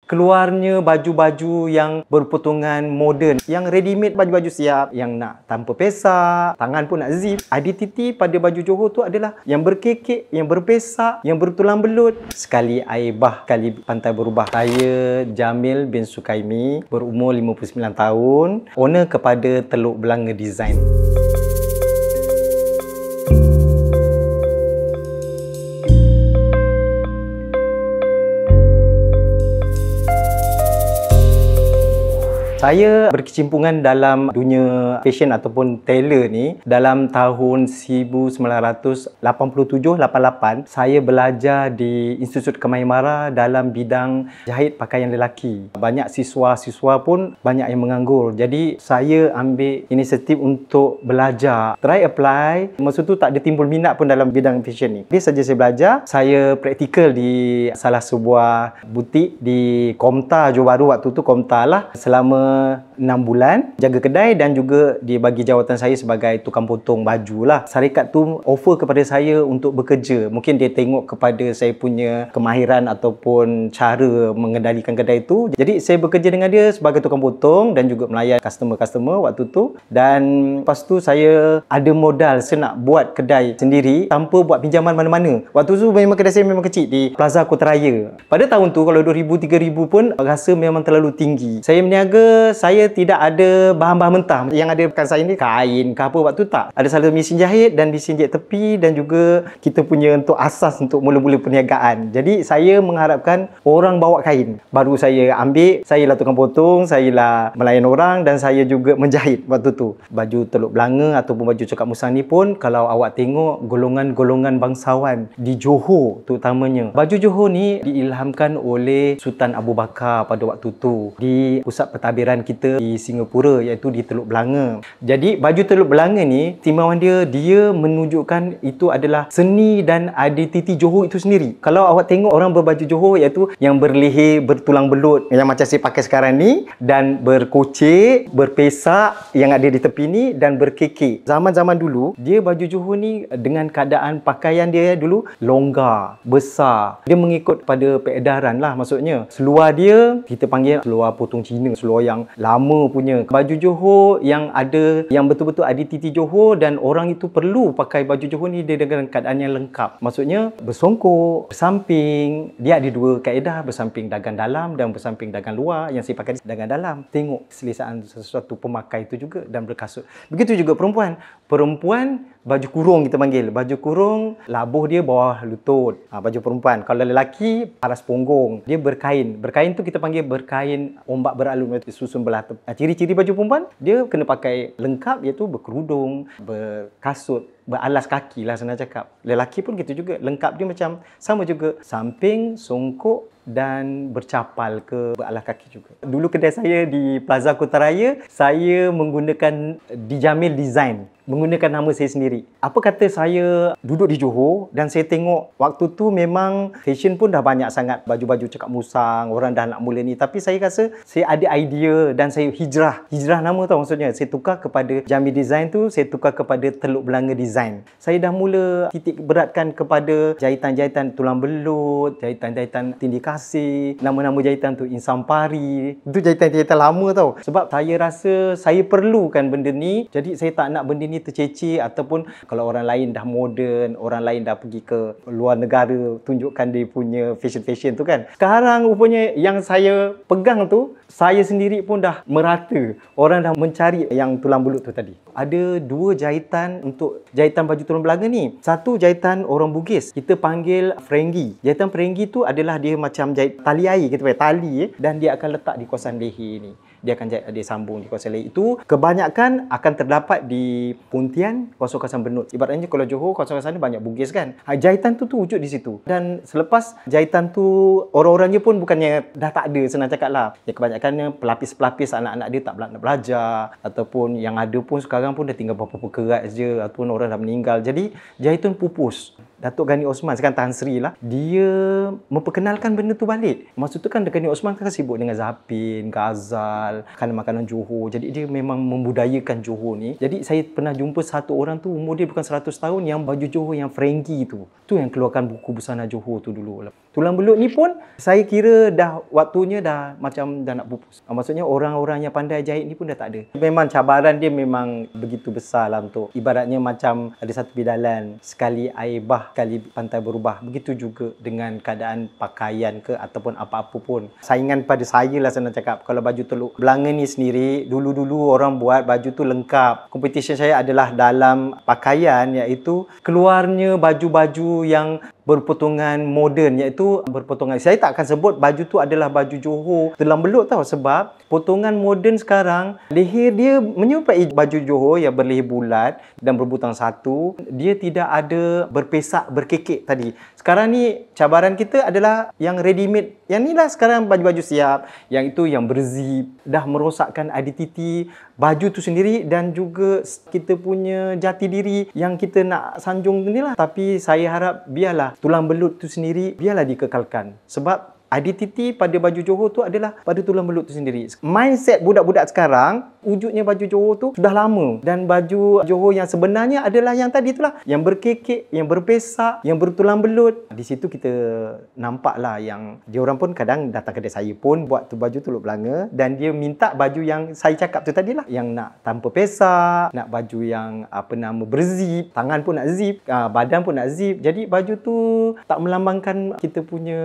keluarnya baju-baju yang berpotongan moden, yang ready made, baju-baju siap, yang nak tanpa pesak, tangan pun nak zip. Identiti pada baju Johor tu adalah yang berkekek, yang berpesak, yang bertulang belut. Sekali air bah, sekali pantai berubah. Saya Jamil bin Sukaimi, berumur 59 tahun, owner kepada Teluk Belanga Design. Saya berkecimpungan dalam dunia fashion ataupun tailor ni dalam tahun 1987-88. Saya belajar di Institut Kemahiran dalam bidang jahit pakaian lelaki. Banyak siswa-siswa pun banyak yang menganggur. Jadi saya ambil inisiatif untuk belajar. Try apply. Masa tu tak ada timbul minat pun dalam bidang fashion ni. Dia saja saya belajar. Saya praktikal di salah sebuah butik di Komtar, Johor Bahru waktu tu, Komtar lah. Selama 6 bulan jaga kedai dan juga dia bagi jawatan saya sebagai tukang potong baju lah. Syarikat tu offer kepada saya untuk bekerja. Mungkin dia tengok kepada saya punya kemahiran ataupun cara mengendalikan kedai tu. Jadi saya bekerja dengan dia sebagai tukang potong dan juga melayan customer-customer waktu tu. Dan lepas tu saya ada modal, saya nak buat kedai sendiri tanpa buat pinjaman mana-mana. Waktu tu memang kedai saya memang kecil di Plaza Kota Raya. Pada tahun tu kalau 2000-3000 pun rasa memang terlalu tinggi. Saya meniaga, saya tidak ada bahan-bahan mentah. Yang ada dekat saya ni kain ke apa, waktu tak. Ada satu mesin jahit dan mesin jahit tepi dan juga kita punya untuk asas untuk mula-mula perniagaan. Jadi saya mengharapkan orang bawa kain. Baru saya ambil, saya lah tukang potong, saya lah melayan orang dan saya juga menjahit waktu tu. Baju Teluk Belanga ataupun baju Cakap Musang ni pun kalau awak tengok golongan-golongan bangsawan di Johor terutamanya. Baju Johor ni diilhamkan oleh Sultan Abu Bakar pada waktu tu di pusat pentadbiran kita di Singapura, iaitu di Teluk Belanga. Jadi baju Teluk Belanga ni istimewaan dia menunjukkan itu adalah seni dan identiti Johor itu sendiri. Kalau awak tengok orang berbaju Johor, iaitu yang berleher bertulang belut yang macam saya pakai sekarang ni, dan berkocek, berpesak yang ada di tepi ni, dan berkekek. Zaman-zaman dulu dia baju Johor ni dengan keadaan pakaian dia dulu longgar, besar. Dia mengikut pada peredaran lah, maksudnya seluar dia kita panggil seluar potong Cina, seluar yang lama punya. Baju Johor yang ada, yang betul-betul identiti Johor, dan orang itu perlu pakai baju Johor ni dia dengan keadaan yang lengkap. Maksudnya bersongkok, bersamping. Dia ada dua kaedah, bersamping dagang dalam dan bersamping dagang luar. Yang saya pakai dagang dalam. Tengok selesaan sesuatu pemakai itu juga, dan berkasut. Begitu juga perempuan. Perempuan baju kurung kita panggil. Baju kurung, labuh dia bawah lutut. Baju perempuan. Kalau lelaki, aras punggung. Dia berkain. Berkain tu kita panggil berkain ombak beralun, susun belah. Ciri-ciri baju perempuan, dia kena pakai lengkap, iaitu berkerudung, berkasut, beralas kaki lah senang cakap. Lelaki pun gitu juga. Lengkap dia macam sama juga. Samping, songkok dan bercapal ke beralas kaki juga. Dulu kedai saya di Plaza Kota Raya, saya menggunakan Jamil Design. Menggunakan nama saya sendiri. Apa kata saya duduk di Johor dan saya tengok waktu tu memang fashion pun dah banyak sangat. Baju-baju Cakap Musang, orang dah nak mula ni. Tapi saya rasa saya ada idea dan saya hijrah. Hijrah nama tau maksudnya. Saya tukar kepada Jamil Design tu, saya tukar kepada Teluk Belanga Design. Saya dah mula titik beratkan kepada jahitan-jahitan tulang belut, jahitan-jahitan tindih kasih, nama-nama jahitan tu Insan Pari. Itu jahitan-jahitan lama tau. Sebab saya rasa saya perlukan benda ni. Jadi saya tak nak benda ni tercecir, ataupun kalau orang lain dah moden, orang lain dah pergi ke luar negara tunjukkan dia punya fashion-fashion tu kan. Sekarang rupanya yang saya pegang tu, saya sendiri pun dah merata. Orang dah mencari yang tulang belut tu tadi. Ada dua jahitan untuk jahitan baju Teluk Belanga ni. Satu jahitan orang Bugis, kita panggil Ferenggi. Jahitan Ferenggi tu adalah dia macam jahit tali air, kita panggil tali dan dia akan letak di kawasan leher ni. Dia akan jahit, dia sambung di kawasan leher. Itu kebanyakan akan terdapat di Pontian, kawasan-kawasan Benut. Ibaratnya kalau Johor, kawasan-kawasan ni banyak Bugis kan. Jahitan tu wujud di situ. Dan selepas jahitan tu, orang-orangnya pun bukannya dah tak ada, senang cakap lah. Ya, kebanyakannya pelapis-pelapis anak-anak dia tak nak belajar. Ataupun yang ada pun sekarang pun dah tinggal beberapa kerat je. Ataupun orang dah meninggal. Jadi jahitan pupus. Datuk Ghani Osman, sekarang Tan Sri lah, dia memperkenalkan benda tu balik. Maksud tu kan Ghani Osman kan sibuk dengan Zapin, Ghazal, makanan-makanan Johor. Jadi dia memang membudayakan Johor ni. Jadi saya pernah jumpa satu orang tu, umur dia bukan 100 tahun, yang baju Johor yang Ferenggi tu. Tu yang keluarkan buku busana Johor tu dulu. Tu Tulang belut ni pun saya kira dah waktunya dah macam dah nak pupus. Maksudnya orang-orang yang pandai jahit ni pun dah tak ada. Memang cabaran dia memang begitu besar lah untuk ibaratnya macam ada satu bidalan, sekali air bah, sekali pantai berubah. Begitu juga dengan keadaan pakaian ke ataupun apa-apa pun. Saingan pada saya lah senang cakap. Kalau baju Teluk Belanga ni sendiri, dulu-dulu orang buat baju tu lengkap. Competition saya adalah dalam pakaian, iaitu keluarnya baju-baju yang berpotongan moden, iaitu berpotongan. Saya tak akan sebut baju tu adalah baju Johor tulang belut tau, sebab potongan moden sekarang leher dia menyerupai baju Johor yang berleher bulat dan berbutang satu. Dia tidak ada berpesak, berkekek tadi. Sekarang ni cabaran kita adalah yang ready made. Yang ni lah sekarang baju-baju siap, yang itu yang berzip, dah merosakkan identiti baju tu sendiri dan juga kita punya jati diri yang kita nak sanjung ni lah. Tapi saya harap biarlah tulang belut tu sendiri biarlah dikekalkan, sebab identiti pada baju Johor tu adalah pada tulang belut tu sendiri. Mindset budak-budak sekarang, wujudnya baju Johor tu sudah lama, dan baju Johor yang sebenarnya adalah yang tadi itulah, yang berkekek, yang berpesak, yang bertulang belut. Di situ kita nampaklah yang dia orang pun kadang datang kedai saya pun buat tu baju Teluk Belanga, dan dia minta baju yang saya cakap tu tadilah, yang nak tanpa pesak, nak baju yang berzip, tangan pun nak zip, badan pun nak zip. Jadi baju tu tak melambangkan kita punya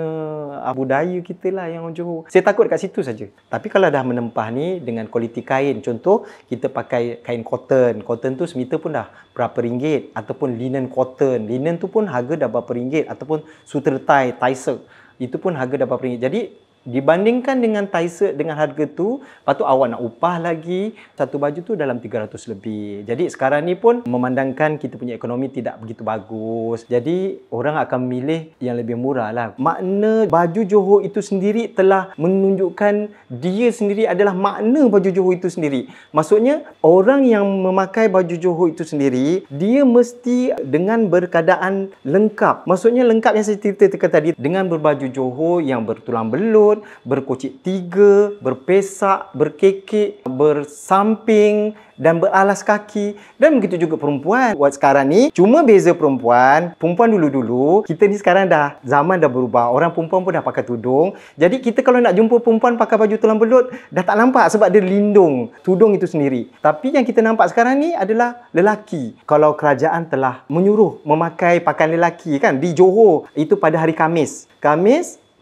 budaya kita lah yang orang Johor. Saya takut dekat situ saja. Tapi kalau dah menempah ni dengan kualiti kain, contoh kita pakai kain cotton. Cotton tu semeter pun dah berapa ringgit, ataupun linen cotton. Linen tu pun harga dah berapa ringgit, ataupun sutra tie, silk, itu pun harga dah berapa ringgit. Jadi dibandingkan dengan silk dengan harga tu, patut awak nak upah lagi. Satu baju tu dalam 300 lebih. Jadi sekarang ni pun memandangkan kita punya ekonomi tidak begitu bagus. Jadi orang akan memilih yang lebih murah lah. Makna baju Johor itu sendiri telah menunjukkan dia sendiri adalah makna baju Johor itu sendiri. Maksudnya orang yang memakai baju Johor itu sendiri, dia mesti dengan berkeadaan lengkap. Maksudnya lengkap yang saya ceritakan tadi, dengan berbaju Johor yang bertulang belut, berkocik tiga, berpesak, berkekek, bersamping dan beralas kaki. Dan begitu juga perempuan. Buat sekarang ni, cuma beza perempuan dulu-dulu, kita ni sekarang dah, zaman dah berubah. Orang perempuan pun dah pakai tudung. Jadi kita kalau nak jumpa perempuan pakai baju tulang belut, dah tak nampak sebab dia lindung tudung itu sendiri. Tapi yang kita nampak sekarang ni adalah lelaki. Kalau kerajaan telah menyuruh memakai pakaian lelaki kan, di Johor, itu pada hari Khamis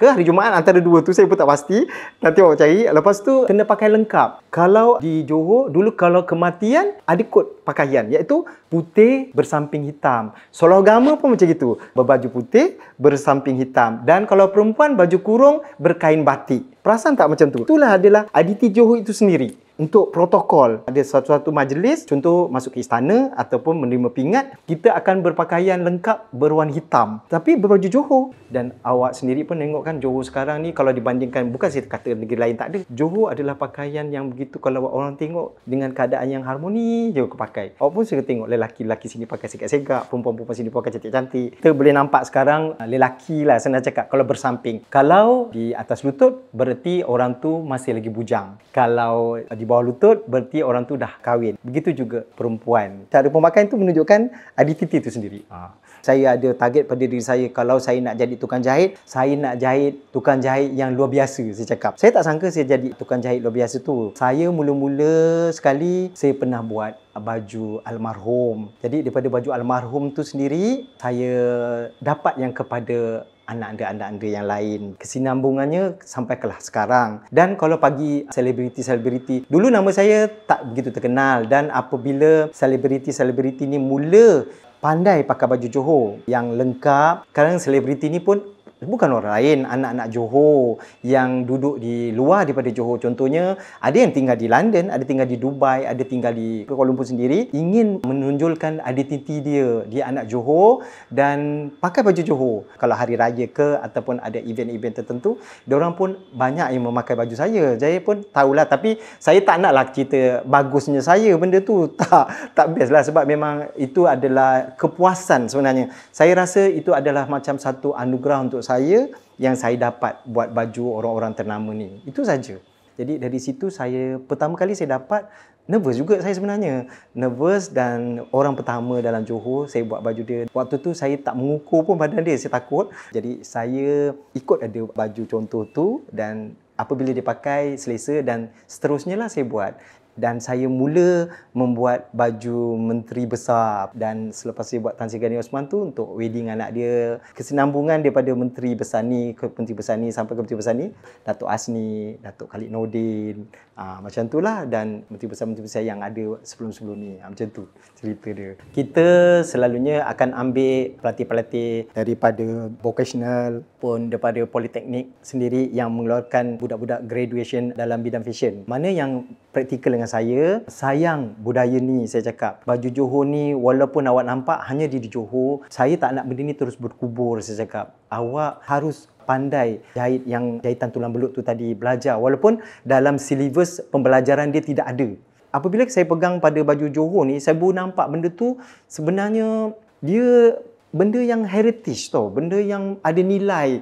ke hari Jumaat, antara dua tu saya pun tak pasti. Nanti awak cari. Lepas tu kena pakai lengkap. Kalau di Johor dulu, kalau kematian ada kod pakaian, iaitu putih bersamping hitam. Solat agama pun macam gitu, berbaju putih bersamping hitam. Dan kalau perempuan baju kurung berkain batik. Perasan tak macam tu? Itulah adalah identiti Johor itu sendiri. Untuk protokol, ada suatu majlis, contoh masuk ke istana ataupun menerima pingat, kita akan berpakaian lengkap berwarna hitam, tapi berbaju Johor. Dan awak sendiri pun tengok kan, Johor sekarang ni kalau dibandingkan, bukan saya kata negeri lain tak ada, Johor adalah pakaian yang begitu, kalau orang tengok dengan keadaan yang harmoni je pakai. Awak pun suka tengok lelaki-lelaki sini pakai segak-segak, perempuan-perempuan sini pakai cantik-cantik. Kita boleh nampak sekarang lelaki lah, senang cakap, kalau bersamping. Kalau di atas lutut, berarti orang tu masih lagi bujang. Kalau di bawah lutut, berarti orang tu dah kahwin. Begitu juga perempuan. Cara pemakaian tu menunjukkan identiti itu sendiri. Saya ada target pada diri saya, kalau saya nak jadi tukang jahit, saya nak jahit tukang jahit yang luar biasa, saya cakap. Saya tak sangka saya jadi tukang jahit luar biasa tu. Saya mula-mula sekali, saya pernah buat baju almarhum. Jadi daripada baju almarhum tu sendiri, saya dapat yang kepada anak anda yang lain. Kesinambungannya sampailah sekarang. Dan kalau pagi selebriti-selebriti, dulu nama saya tak begitu terkenal, dan apabila selebriti-selebriti ni mula pandai pakai baju Johor yang lengkap, sekarang selebriti ni pun bukan orang lain, anak-anak Johor yang duduk di luar daripada Johor. Contohnya, ada yang tinggal di London, ada tinggal di Dubai, ada tinggal di Kuala Lumpur sendiri, ingin menonjolkan identiti dia anak Johor dan pakai baju Johor. Kalau hari raya ke ataupun ada event-event tertentu, diorang pun banyak yang memakai baju saya. Saya pun tahulah, tapi saya tak naklah cerita bagusnya saya benda tu. Tak best lah, sebab memang itu adalah kepuasan sebenarnya. Saya rasa itu adalah macam satu anugerah untuk saya yang saya dapat buat baju orang-orang ternama ni. Itu saja. Jadi dari situ pertama kali saya dapat nervous juga saya sebenarnya. Nervous dan orang pertama dalam Johor saya buat baju dia. Waktu tu saya tak mengukur pun badan dia, saya takut. Jadi saya ikut ada baju contoh tu dan apabila dia pakai selesa dan seterusnya lah saya buat. Dan saya mula membuat baju menteri besar dan selepas saya buat Tan Sri Gani Osman tu untuk wedding anak dia, kesinambungan daripada menteri besar ni ke menteri besar ni sampai ke menteri besar ni, Datuk Asni, Datuk Khalid Nordin, macam tu lah, dan menteri besar yang ada sebelum-sebelum ni, macam tu cerita dia. Kita selalunya akan ambil pelatih-pelatih daripada vocational pun daripada politeknik sendiri yang mengeluarkan budak-budak graduation dalam bidang fashion. Mana yang praktikal dengan saya, sayang budaya ni saya cakap. Baju Johor ni walaupun awak nampak hanya di Johor, saya tak nak benda ni terus berkubur saya cakap. Awak harus pandai jahit yang jahitan tulang belut tu tadi, belajar walaupun dalam silibus pembelajaran dia tidak ada. Apabila saya pegang pada baju Johor ni, saya baru nampak benda tu sebenarnya dia benda yang heritage tau, benda yang ada nilai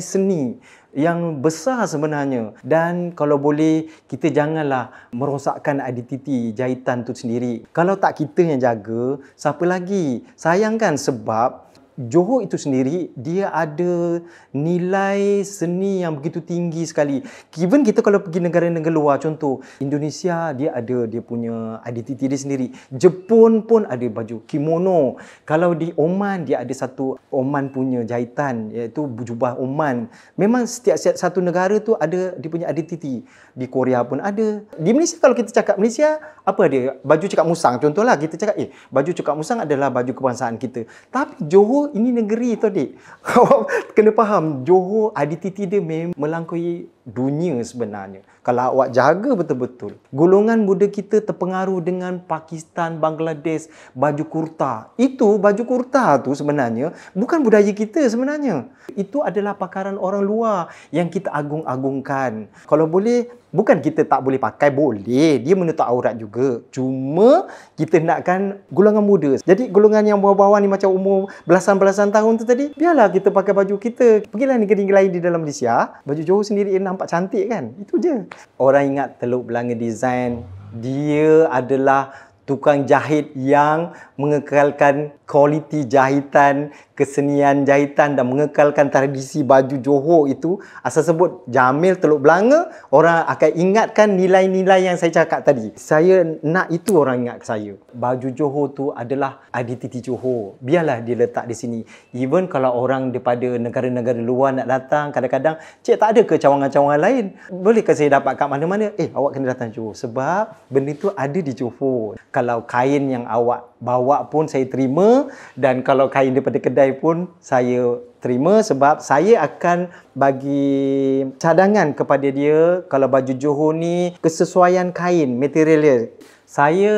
seni yang besar sebenarnya. Dan kalau boleh kita janganlah merosakkan identiti jahitan tu sendiri. Kalau tak kita yang jaga, siapa lagi? Sayang kan, sebab Johor itu sendiri dia ada nilai seni yang begitu tinggi sekali. Even kita kalau pergi negara-negara luar, contoh Indonesia, dia ada dia punya identiti dia sendiri. Jepun pun ada baju kimono. Kalau di Oman, dia ada satu Oman punya jahitan, iaitu jubah Oman. Memang setiap satu negara tu ada dia punya identiti. Di Korea pun ada. Di Malaysia, kalau kita cakap Malaysia, apa dia? Baju cekak musang contohlah, kita cakap baju cekak musang adalah baju kebangsaan kita. Tapi Johor ini negeri tau dik. Awak kena faham, Johor identiti dia melampaui dunia sebenarnya. Kalau awak jaga betul-betul. Golongan muda kita terpengaruh dengan Pakistan, Bangladesh, baju kurta. Itu baju kurta tu sebenarnya bukan budaya kita sebenarnya. Itu adalah pakaran orang luar yang kita agung-agungkan. Kalau boleh, bukan kita tak boleh pakai, boleh. Dia menutup aurat juga. Cuma kita nakkan golongan muda. Jadi golongan yang bawah-bawah ni macam umur belasan-belasan tahun tu tadi, biarlah kita pakai baju kita. Pergilah negeri lain di dalam Malaysia, baju Johor sendiri nampak cantik kan? Itu je. Orang ingat Teluk Belanga Design, dia adalah tukang jahit yang mengekalkan kualiti jahitan, kesenian jahitan dan mengekalkan tradisi baju Johor itu. Asal sebut Jamil Teluk Belanga, orang akan ingatkan nilai-nilai yang saya cakap tadi. Saya nak itu orang ingat saya. Baju Johor tu adalah identiti Johor. Biarlah dia letak di sini. Even kalau orang daripada negara-negara luar nak datang, kadang-kadang, cik tak ada ke cawangan-cawangan lain? Bolehkah saya dapat kat mana-mana? Awak kena datang Johor. Sebab benda tu ada di Johor. Kalau kain yang awak bawa pun saya terima, dan kalau kain daripada kedai pun saya terima, sebab saya akan bagi cadangan kepada dia. Kalau baju Johor ni, kesesuaian kain, material dia, saya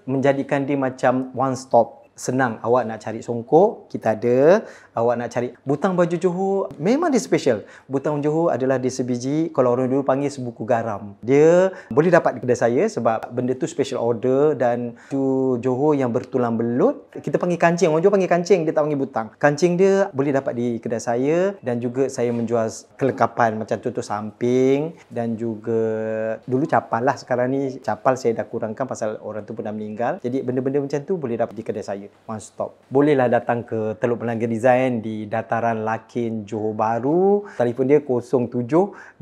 menjadikan dia macam one stop. Senang, awak nak cari songkok, kita ada. Awak nak cari butang baju Johor, memang dia special. Butang Johor adalah dia sebiji, kalau orang dulu panggil sebuku garam. Dia boleh dapat di kedai saya sebab benda tu special order. Dan baju Johor yang bertulang belut, kita panggil kancing. Orang Johor panggil kancing, dia tak panggil butang. Kancing dia boleh dapat di kedai saya. Dan juga saya menjual kelengkapan macam contoh samping dan juga dulu capal lah. Sekarang ni capal saya dah kurangkan pasal orang tu pun dah meninggal. Jadi benda-benda macam tu boleh dapat di kedai saya. One stop. Bolehlah datang ke Teluk Belanga Design di Dataran Lakin, Johor Bahru. Telefon dia 07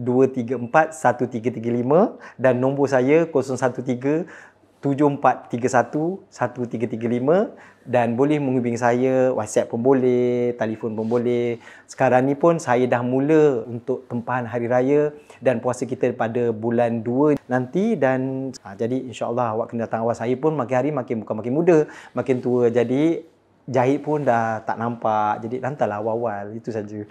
234 1335 dan nombor saya 013 7431 1335, dan boleh menghubungi saya, WhatsApp pun boleh, telefon pun boleh. Sekarang ni pun saya dah mula untuk tempahan hari raya dan puasa kita pada bulan 2 nanti, dan jadi insya-Allah awak kena datang awal. Saya pun makin hari makin bukan makin muda, makin tua. Jadi jahit pun dah tak nampak. Jadi hantarlah awal-awal, itu saja.